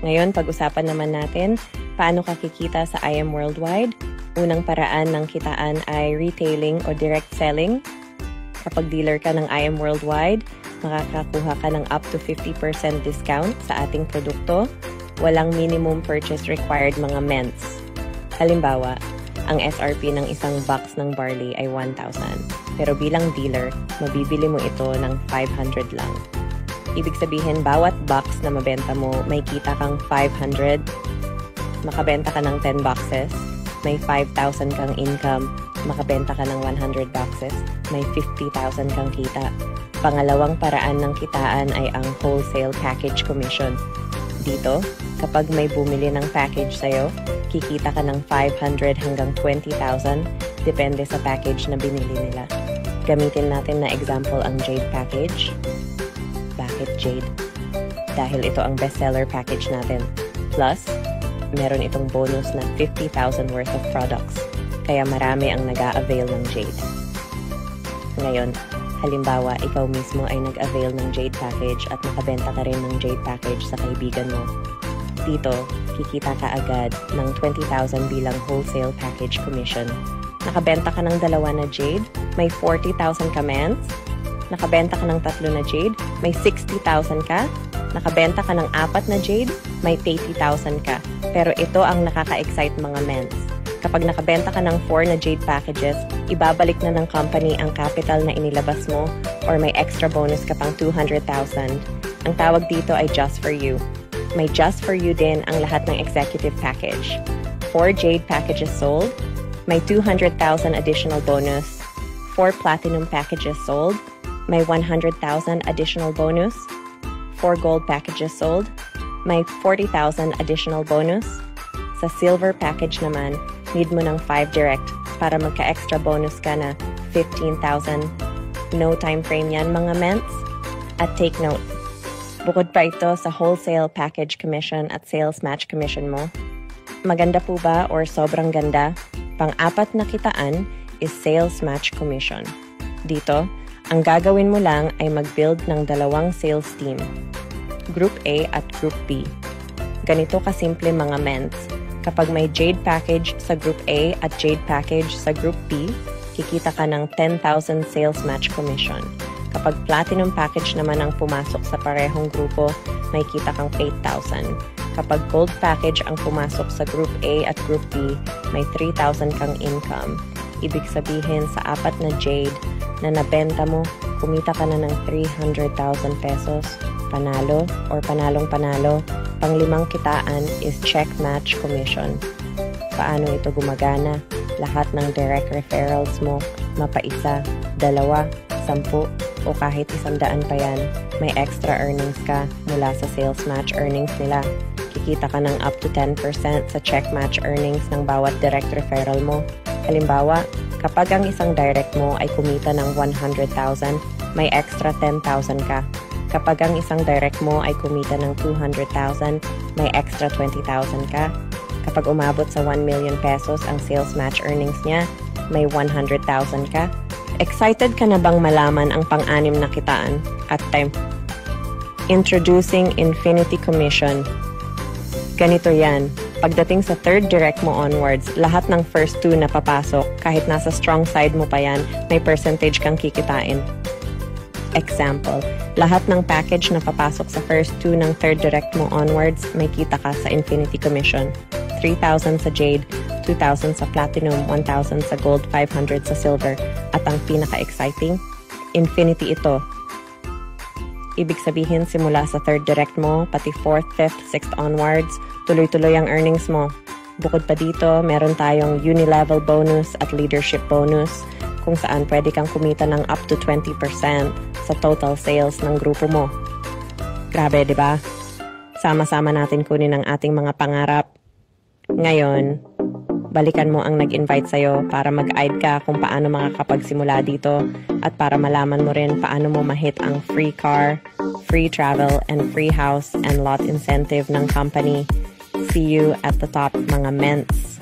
Ngayon, pag-usapan naman natin paano ka kikita sa I Am Worldwide. Unang paraan ng kitaan ay retailing o direct selling. Kapag dealer ka ng I Am Worldwide, makakakuha ka ng up to 50% discount sa ating produkto. Walang minimum purchase required mga ments. Halimbawa, ang SRP ng isang box ng barley ay 1,000. Pero bilang dealer, mabibili mo ito ng 500 lang. Ibig sabihin, bawat box na mabenta mo, may kita kang 500. Makabenta ka ng 10 boxes, may 5,000 kang income. Makabenta ka ng 100 boxes, may 50,000 kang kita. Pangalawang paraan ng kitaan ay ang wholesale package commission. Dito, kapag may bumili ng package sa'yo, kikita ka ng 500 hanggang 20,000 depende sa package na binili nila. Gamitin natin na example ang Jade package. Bakit Jade? Dahil ito ang bestseller package natin. Plus, meron itong bonus na 50,000 worth of products. Kaya marami ang nag-a-avail ng Jade. Ngayon, halimbawa, ikaw mismo ay nag-avail ng Jade package at nakabenta ka rin ng Jade package sa kaibigan mo. Dito, kikita ka agad ng 20,000 bilang wholesale package commission. Nakabenta ka ng 2 na Jade, may 40,000 ka ments. Nakabenta ka ng 3 na Jade, may 60,000 ka. Nakabenta ka ng 4 na Jade, may 80,000 ka. Pero ito ang nakaka-excite mga ments. Kapag nakabenta ka ng 4 na Jade packages, ibabalik na ng company ang capital na inilabas mo or may extra bonus ka pang 200,000. Ang tawag dito ay Just For You. May Just For You din ang lahat ng executive package. 4 Jade packages sold, may 200,000 additional bonus. 4 Platinum packages sold, may 100,000 additional bonus. 4 Gold packages sold, may 40,000 additional bonus. Sa Silver package naman, need mo ng 5 direct para magka-extra bonus ka na 15,000. No time frame yan mga ments. At take note, bukod pa ito sa wholesale package commission at sales match commission mo. Maganda po ba or sobrang ganda? Pang-apat na kitaan is sales match commission. Dito, ang gagawin mo lang ay mag-build ng 2 sales team, Group A at Group B. Ganito kasimple mga ments. Kapag may Jade package sa Group A at Jade package sa Group B, kikita ka ng 10,000 sales match commission. Kapag Platinum package naman ang pumasok sa parehong grupo, may kita kang 8,000. Kapag Gold package ang pumasok sa Group A at Group B, may 3,000 kang income. Ibig sabihin sa 4 na Jade na nabenta mo, kumita ka na ng 300,000 pesos. Panalo or panalong-panalo. Pang-5 kitaan is check match commission. Paano ito gumagana? Lahat ng direct referrals mo, mapa-1, 2, 10, o kahit 100 pa yan, may extra earnings ka mula sa sales match earnings nila. Kikita ka ng up to 10% sa check match earnings ng bawat direct referral mo. Halimbawa, kapag ang isang direct mo ay kumita ng 100,000, may extra 10,000 ka. Kapag ang isang direct mo ay kumita ng 200,000, may extra 20,000 ka. Kapag umabot sa 1 million pesos ang sales match earnings niya, may 100,000 ka. Excited ka na bang malaman ang pang-6 na kitaan? At time. Introducing Infinity Commission. Ganito yan. Pagdating sa 3rd direct mo onwards, lahat ng first 2 na papasok, kahit nasa strong side mo pa yan, may percentage kang kikitain. Example, lahat ng package na papasok sa first 2 ng 3rd direct mo onwards, may kita ka sa Infinity Commission. 3,000 sa Jade, 2,000 sa Platinum, 1,000 sa Gold, 500 sa Silver. At ang pinaka-exciting, Infinity ito. Ibig sabihin, simula sa 3rd direct mo, pati 4th, 5th, 6th onwards, tuloy-tuloy ang earnings mo. Bukod pa dito, meron tayong uni-level bonus at leadership bonus, kung saan pwede kang kumita ng up to 20% sa total sales ng grupo mo. Grabe, di ba? Sama-sama natin kunin ang ating mga pangarap. Ngayon, balikan mo ang nag-invite sa'yo para mag-guide ka kung paano makakapagsimula dito at para malaman mo rin paano mo ma-hit ang free car, free travel, and free house and lot incentive ng company. See you at the top, mga ments!